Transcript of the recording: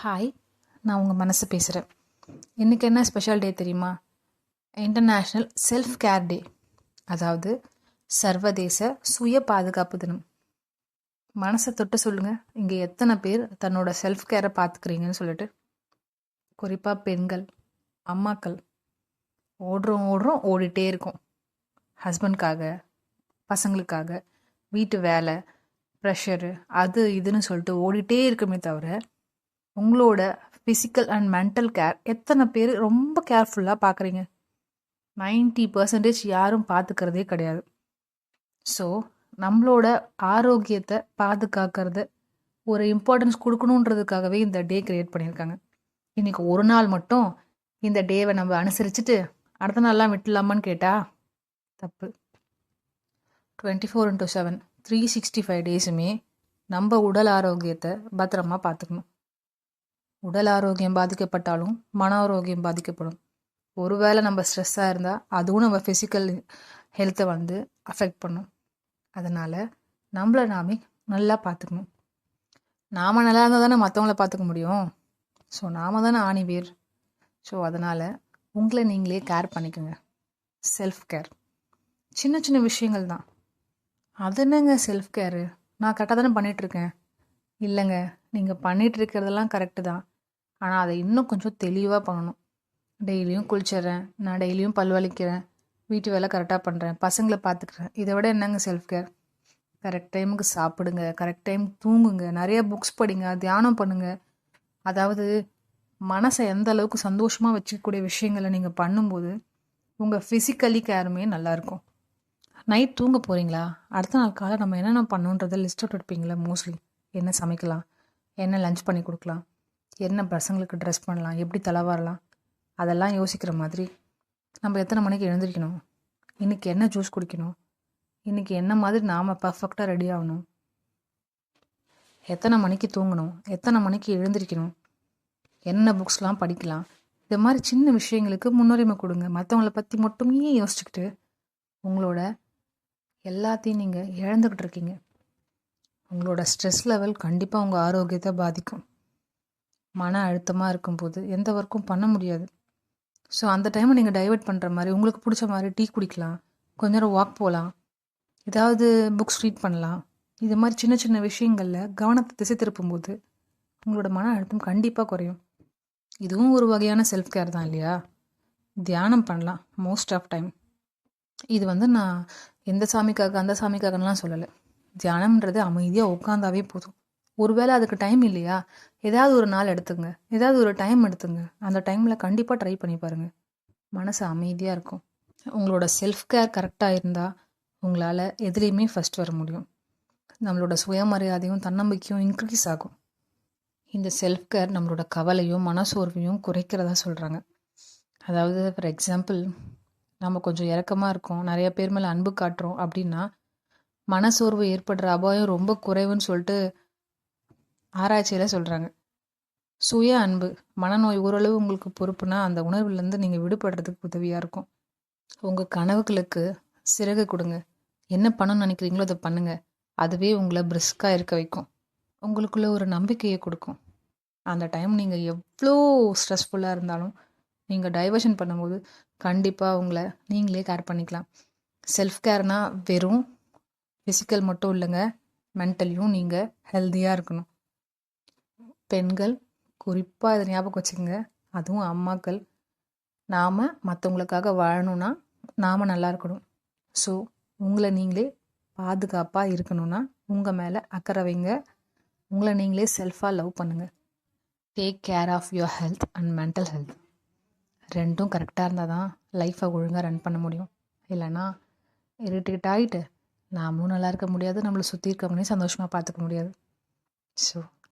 Hi, நான் உங்கள் மனசு பேசுகிறேன். இன்றைக்கி என்ன ஸ்பெஷல் டே தெரியுமா? இன்டர்நேஷ்னல் செல்ஃப் கேர் டே, அதாவது சர்வதேச சுய பாதுகாப்பு தினம். மனசை தொட்டு சொல்லுங்கள், இங்கே எத்தனை பேர் தன்னோட செல்ஃப் கேரை பார்த்துக்கிறீங்கன்னு சொல்லிட்டு. குறிப்பாக பெண்கள், அம்மாக்கள் ஓடுறோம் ஓடிட்டே இருக்கோம். ஹஸ்பண்ட்காக, பசங்களுக்காக, வீட்டு வேலை, ப்ரெஷரு, அது இதுன்னு சொல்லிட்டு ஓடிட்டே இருக்குமே தவிர உங்களோட ஃபிசிக்கல் அண்ட் மென்டல் கேர் எத்தனை பேர் ரொம்ப கேர்ஃபுல்லாக பார்க்குறீங்க? 90% யாரும் பார்த்துக்கிறதே கிடையாது. ஸோ நம்மளோட ஆரோக்கியத்தை பாதுகாக்கிறது ஒரு இம்பார்ட்டன்ஸ் கொடுக்கணுன்றதுக்காகவே இந்த டே கிரியேட் பண்ணியிருக்காங்க. இன்றைக்கி ஒரு நாள் மட்டும் இந்த டேவை நம்ம அனுசரிச்சுட்டு அடுத்த நாள்லாம் விட்டுலாமான்னு கேட்டால் தப்பு. 24/7 365 டேஸுமே நம்ம உடல் ஆரோக்கியத்தை பத்திரமா பார்த்துக்கணும். உடல் ஆரோக்கியம் பாதிக்கப்பட்டாலும் மன ஆரோக்கியம் பாதிக்கப்படும். ஒருவேளை நம்ம ஸ்ட்ரெஸ்ஸாக இருந்தால் அதுவும் நம்ம ஃபிசிக்கல் ஹெல்த்தை அஃபெக்ட் பண்ணும். அதனால் நம்மளை நாமே நல்லா பார்த்துக்கணும். நாம் நல்லா இருந்தால் தானே மற்றவங்கள பார்த்துக்க முடியும். ஸோ நாம் தானே ஆணிவேர். ஸோ அதனால் உங்களை நீங்களே கேர் பண்ணிக்கோங்க. செல்ஃப் கேர் சின்ன சின்ன விஷயங்கள் தான். அது என்னங்க செல்ஃப் கேரு? நான் கரெக்டாக தானே பண்ணிகிட்ருக்கேன். இல்லைங்க, நீங்கள் பண்ணிகிட்ருக்கிறதெல்லாம் கரெக்டு தான். ஆனால் அதை இன்னும் கொஞ்சம் தெளிவாக பண்ணணும். டெய்லியும் குளிச்சிட்றேன், நான் டெய்லியும் பல் வலிக்கிறேன், வீட்டு வேலை கரெக்டாக பண்ணுறேன், பசங்களை பார்த்துக்கிறேன். இதை விட என்னங்க செல்ஃப் கேர்? கரெக்ட் டைமுக்கு சாப்பிடுங்க, கரெக்ட் டைம் தூங்குங்க, நிறைய புக்ஸ் படிங்க, தியானம் பண்ணுங்கள். அதாவது மனசை எந்த அளவுக்கு சந்தோஷமாக வச்சுக்கக்கூடிய விஷயங்களை நீங்கள் பண்ணும்போது உங்கள் ஃபிசிக்கலி கேருமே நல்லாயிருக்கும். நைட் தூங்க போகிறீங்களா? அடுத்த நாள் காலை நம்ம என்னென்ன பண்ணணுன்றதை லிஸ்ட் அவுட் எடுப்பீங்களா? மோஸ்ட்லி என்ன சமைக்கலாம், என்ன லஞ்ச் பண்ணி கொடுக்கலாம், என்ன பசங்களுக்கு ட்ரெஸ் பண்ணலாம், எப்படி தலை வரலாம், அதெல்லாம் யோசிக்கிற மாதிரி நம்ம எத்தனை மணிக்கு எழுந்திரிக்கணும், இன்றைக்கி என்ன ஜூஸ் குடிக்கணும், இன்றைக்கி என்ன மாதிரி நாம் பர்ஃபெக்டாக ரெடி ஆகணும், எத்தனை மணிக்கு தூங்கணும், எத்தனை மணிக்கு எழுந்திரிக்கணும், என்ன புக்ஸ்லாம் படிக்கலாம். இது மாதிரி சின்ன விஷயங்களுக்கு முன்னுரிமை கொடுங்க. மற்றவங்கள பற்றி மட்டுமே யோசிச்சுக்கிட்டு உங்களோட எல்லாத்தையும் நீங்கள் இழந்துக்கிட்டு இருக்கீங்க. உங்களோட ஸ்ட்ரெஸ் லெவல் கண்டிப்பாக உங்கள் ஆரோக்கியத்தை பாதிக்கும். மன அழுத்தமாக இருக்கும்போது எந்த ஒர்க்கும் பண்ண முடியாது. ஸோ அந்த டைமை நீங்கள் டைவெர்ட் பண்ணுற மாதிரி உங்களுக்கு பிடிச்ச மாதிரி டீ குடிக்கலாம், கொஞ்ச நேரம் வாக் போகலாம், ஏதாவது புக்ஸ் ரீட் பண்ணலாம். இது மாதிரி சின்ன சின்ன விஷயங்களில் கவனத்தை திசை திருப்பும்போது உங்களோட மன அழுத்தம் கண்டிப்பாக குறையும். இதுவும் ஒரு வகையான செல்ஃப் கேர் தான் இல்லையா? தியானம் பண்ணலாம் மோஸ்ட் ஆஃப் டைம். இது நான் எந்த சாமிக்காக அந்த சாமிக்காகலாம் சொல்லலை. தியானம்ன்றது அமைதியாக உட்காந்தாவே போதும். ஒருவேளை அதுக்கு டைம் இல்லையா, ஏதாவது ஒரு நாள் எடுத்துங்க, ஏதாவது ஒரு டைம் எடுத்துங்க. அந்த டைமில் கண்டிப்பாக ட்ரை பண்ணி பாருங்கள். மனசு அமைதியாக இருக்கும். உங்களோட செல்ஃப் கேர் கரெக்டாக இருந்தால் உங்களால் எதுலேயுமே ஃபஸ்ட் வர முடியும். நம்மளோட சுயமரியாதையும் தன்னம்பிக்கையும் இன்க்ரீஸ் ஆகும். இந்த செல்ஃப் கேர் நம்மளோட கவலையும் மனசோர்வையும் குறைக்கிறதா சொல்கிறாங்க. அதாவது ஃபார் எக்ஸாம்பிள், நம்ம கொஞ்சம் இறக்கமாக இருக்கோம், நிறைய பேர் மேலே அன்பு காட்டுறோம் அப்படின்னா மனசோர்வு ஏற்படுற அபாயம் ரொம்ப குறைவுன்னு சொல்லிட்டு ஆராய்ச்சியில் சொல்கிறாங்க. சுய அன்பு, மனநோய் ஓரளவு உங்களுக்கு பொறுப்புனா அந்த உணர்வுலேருந்து நீங்கள் விடுபடுறதுக்கு உதவியாக இருக்கும். உங்கள் கனவுகளுக்கு சிறகு கொடுங்க. என்ன பண்ணணும்னு நினைக்கிறீங்களோ அதை பண்ணுங்கள். அதுவே உங்களை பிரிஸ்காக இருக்க வைக்கும். உங்களுக்குள்ள ஒரு நம்பிக்கையை கொடுக்கும். அந்த டைம் நீங்கள் எவ்வளோ ஸ்ட்ரெஸ்ஃபுல்லாக இருந்தாலும் நீங்கள் டைவர்ஷன் பண்ணும்போது கண்டிப்பாக உங்களை நீங்களே கேர் பண்ணிக்கலாம். செல்ஃப் கேர்னால் வெறும் ஃபிசிக்கல் மட்டும் இல்லைங்க, மென்டலியும் நீங்கள் ஹெல்த்தியாக இருக்கணும். பெண்கள் குறிப்பாக இதை ஞாபகம் வச்சுக்கோங்க, அதுவும் அம்மாக்கள். நாம் மற்றவங்களுக்காக வாழணும்னா நாம் நல்லா இருக்கணும். ஸோ உங்களை நீங்களே பாதுகாப்பாக இருக்கணும்னா உங்கள் மேலே அக்கறை வைங்க. உங்களை நீங்களே செல்ஃபாக லவ் பண்ணுங்கள். Take care of your health and mental health. ரெண்டும் கரெக்டாக இருந்தால் தான் லைஃப்பை ஒழுங்காக ரன் பண்ண முடியும். இல்லைனா இரிட்டேட் ஆகிட்டு நாமளும் நல்லா இருக்க முடியாது, நம்மளை சுற்றி இருக்கவங்களையும் சந்தோஷமாக பார்த்துக்க முடியாது. ஸோ